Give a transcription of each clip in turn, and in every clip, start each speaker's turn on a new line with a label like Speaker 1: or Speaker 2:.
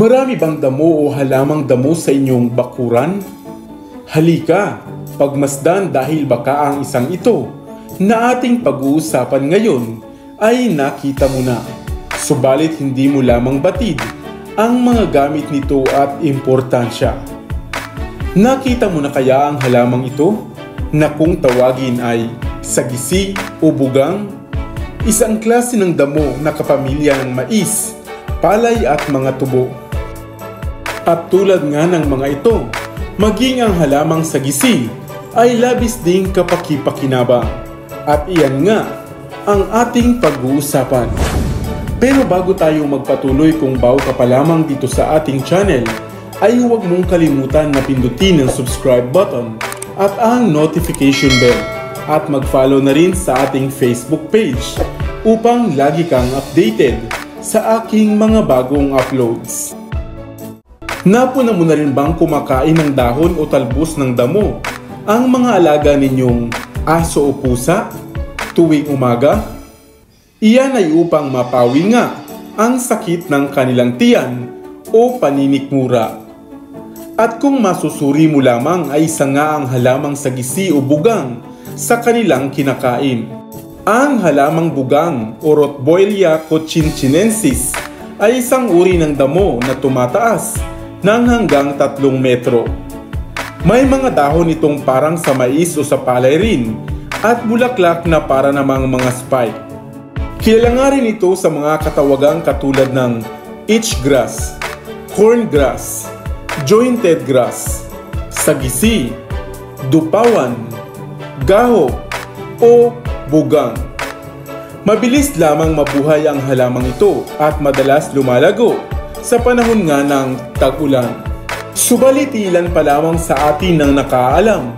Speaker 1: Marami bang damo o halamang damo sa inyong bakuran? Halika, pagmasdan dahil baka ang isang ito na ating pag-uusapan ngayon ay nakita mo na. Subalit hindi mo lamang batid ang mga gamit nito at importansya. Nakita mo na kaya ang halamang ito na kung tawagin ay sagisi o bugang? Isang klase ng damo na kapamilya ng mais, palay at mga tubo. At tulad nga ng mga ito, maging ang halamang sagisi ay labis ding kapaki-pakinabang. At iyan nga ang ating pag-uusapan. Pero bago tayo magpatuloy kung bago ka pa lamang dito sa ating channel, ay huwag mong kalimutan na pindutin ang subscribe button at ang notification bell at mag-follow na rin sa ating Facebook page upang lagi kang updated sa aking mga bagong uploads. Napuna mo na rin bang kumakain ng dahon o talbos ng damo ang mga alaga ninyong aso o pusa tuwing umaga? Iyan ay upang mapawi nga ang sakit ng kanilang tiyan o paninikmura. At kung masusuri mo lamang ay isa nga ang halamang sagisi o bugang sa kanilang kinakain. Ang halamang bugang o Rotboilia cochinchinensis ay isang uri ng damo na tumataas ng hanggang 3 metro. May mga dahon itong parang sa mais o sa palay rin at bulaklak na para namang mga spike. Kilala nga rin ito sa mga katawagang katulad ng itchgrass, corngrass, jointed grass, sagisi, dupawan, gaho o bugang. Mabilis lamang mabuhay ang halamang ito at madalas lumalago sa panahon nga ng tag-ulan. Subalit ilan pa lamang sa atin ang nakaalam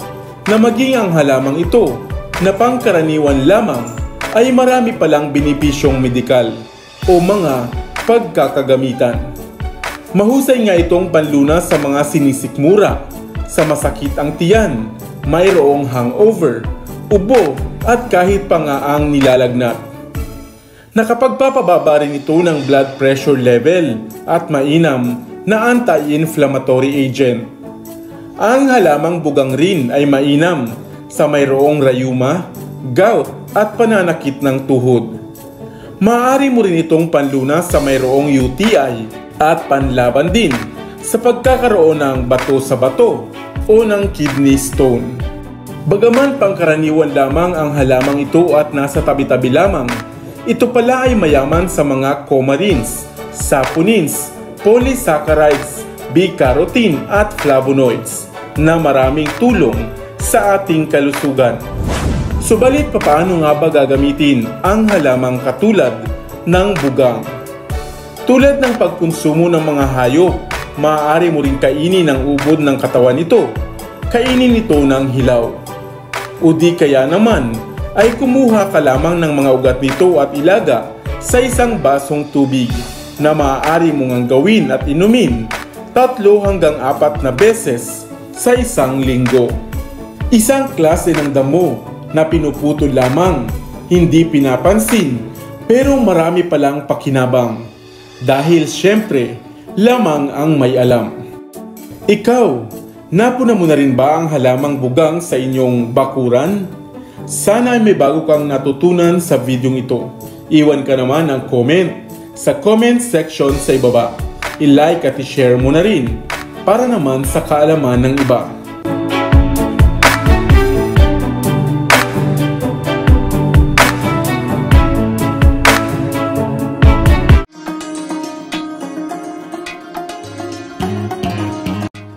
Speaker 1: na maging ang halamang ito na pangkaraniwan lamang ay marami palang benepisyong medikal o mga pagkakagamitan. Mahusay nga itong panlunas sa mga sinisikmura, sa masakit ang tiyan, mayroong hangover, ubo at kahit pa nga ang nilalagnat. Nakapagpapababa rin ito ng blood pressure level at mainam na anti-inflammatory agent. Ang halamang bugang rin ay mainam sa mayroong rayuma, gout at pananakit ng tuhod. Maaari mo rin itong panlunas sa mayroong UTI at panlaban din sa pagkakaroon ng bato sa bato o ng kidney stone. Bagaman pangkaraniwan lamang ang halamang ito at nasa tabi-tabi lamang, ito pala ay mayaman sa mga coumarins, saponins, polysaccharides, beta-carotene at flavonoids na maraming tulong sa ating kalusugan. Subalit papaano nga ba gagamitin ang halamang katulad ng bugang? Tulad ng pagkonsumo ng mga hayop, maaari mo rin kainin ang ubod ng katawan nito. Kainin ito ng hilaw. O di kaya naman ay kumuha ka lamang ng mga ugat nito at ilaga sa isang basong tubig na maaari mong gawin at inumin 3 hanggang 4 na beses sa isang linggo. Isang klase ng damo na pinuputol lamang, hindi pinapansin, pero marami palang pakinabang. Dahil syempre, lamang ang may alam. Ikaw, napuna mo na rin ba ang halamang bugang sa inyong bakuran? Sana ay may bago kang natutunan sa videong ito. Iwan ka naman ng comment sa comment section sa ibaba. I-like at i-share mo na rin para naman sa kaalaman ng iba.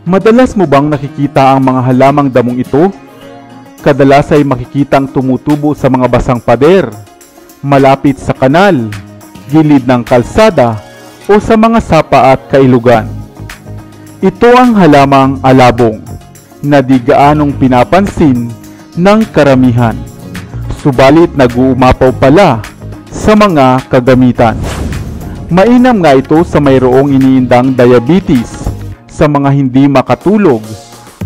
Speaker 2: Madalas mo bang nakikita ang mga halamang damong ito? Kadalas ay makikitang tumutubo sa mga basang pader, malapit sa kanal, gilid ng kalsada o sa mga sapa at kailugan. Ito ang halamang alabong na di gaanong pinapansin ng karamihan. Subalit nag-uumapaw pala sa mga kagamitan. Mainam nga ito sa mayroong iniindang diabetes, sa mga hindi makatulog,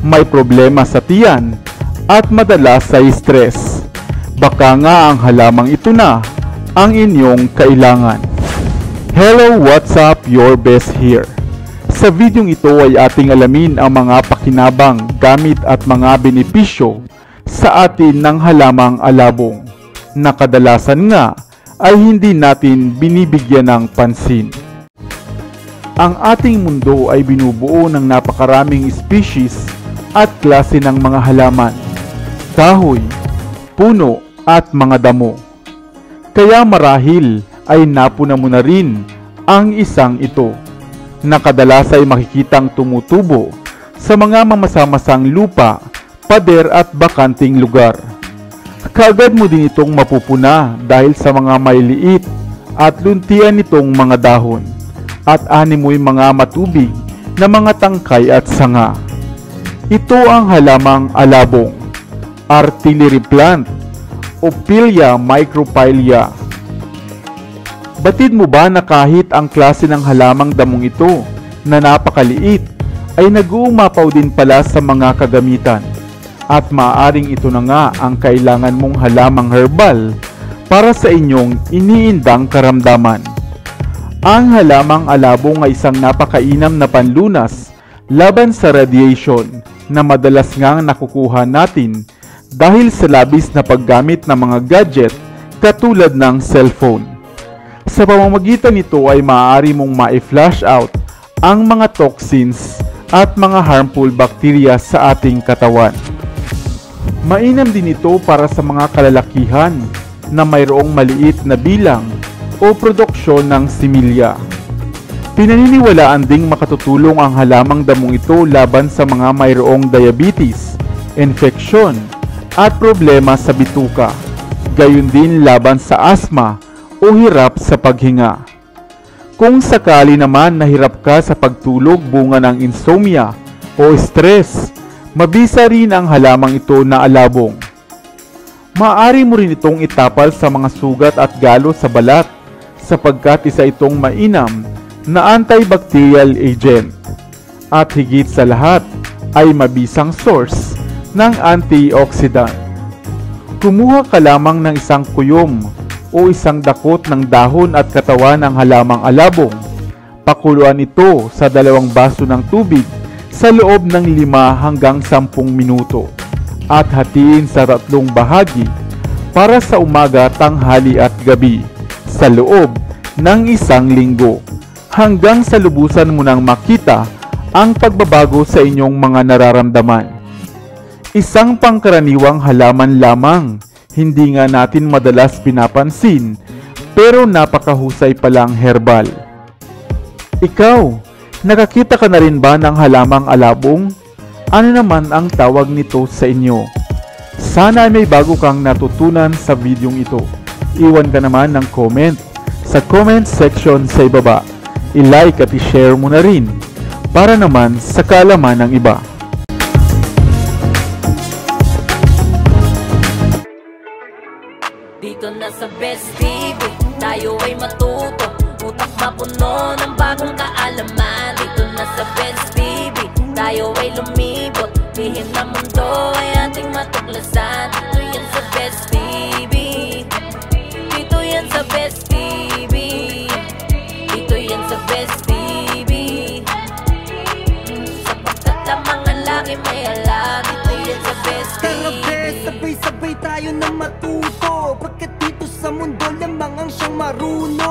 Speaker 2: may problema sa tiyan, at madalas sa stress. Baka nga ang halamang ito na ang inyong kailangan. Hello, what's up? Your best here. Sa videong ito ay ating alamin ang mga pakinabang, gamit at mga benepisyo sa atin ng halamang alabong na kadalasan nga ay hindi natin binibigyan ng pansin. Ang ating mundo ay binubuo ng napakaraming species at klase ng mga halaman, kahoy, puno at mga damo. Kaya marahil ay napuna mo na rin ang isang ito na kadalas ay makikitang tumutubo sa mga mamasamasang lupa, pader at bakanting lugar. Kaagad mo din itong mapupuna dahil sa mga maliliit at luntian nitong mga dahon at animoy mga matubig na mga tangkay at sanga. Ito ang halamang alabong, artillery plant, Ophilia microphylla. Batid mo ba na kahit ang klase ng halamang damong ito na napakaliit ay nag-uumapaw din pala sa mga kagamitan at maaaring ito na nga ang kailangan mong halamang herbal para sa inyong iniindang karamdaman. Ang halamang alabong ay isang napakainam na panlunas laban sa radiation na madalas ngang nakukuha natin dahil sa labis na paggamit ng mga gadget katulad ng cellphone. Sa pamamagitan nito ay maaari mong ma-flush out ang mga toxins at mga harmful bacteria sa ating katawan. Mainam din ito para sa mga kalalakihan na mayroong maliit na bilang o produksyon ng similya. Pinaniniwalaan ding makatutulong ang halamang damong ito laban sa mga mayroong diabetes, infeksyon, at problema sa bituka, gayon din laban sa asma o hirap sa paghinga. Kung sakali naman nahirap ka sa pagtulog bunga ng insomnia o stress, mabisa rin ang halamang ito na alabong. Maaari mo rin itong itapal sa mga sugat at galo sa balat sapagkat isa itong mainam na antibacterial agent at higit sa lahat ay mabisang source ng antioxidant. Kumuha ka lamang ng isang kuyom o isang dakot ng dahon at katawan ng halamang alabong. Pakuluan ito sa 2 baso ng tubig sa loob ng 5 hanggang 10 minuto at hatiin sa 3 bahagi para sa umaga, tanghali at gabi sa loob ng 1 linggo hanggang sa lubusan mo nang makita ang pagbabago sa inyong mga nararamdaman. Isang pangkaraniwang halaman lamang, hindi nga natin madalas pinapansin, pero napakahusay palang herbal. Ikaw, nakakita ka na rin ba ng halamang alabong? Ano naman ang tawag nito sa inyo? Sana may bago kang natutunan sa videong ito. Iwan ka naman ng comment sa comment section sa ibaba. I-like at i-share mo na rin para naman sa kaalaman ng iba.
Speaker 3: Dito na sa Best TV, tayo ay matuto, utak mapuno ng bagong kaalaman. Dito na sa Best TV, tayo ay lumibot, lihim na mundo ay ating matuklasan. Dito yan sa Best TV, dito yan sa Best TV, dito yan sa Best TV. Sapagkat lamang ang laki may alam, dito yan sa Best TV.
Speaker 4: Sabay-sabay tayo na matuto, pagkat dito sa mundo lamang ang siyang marunong.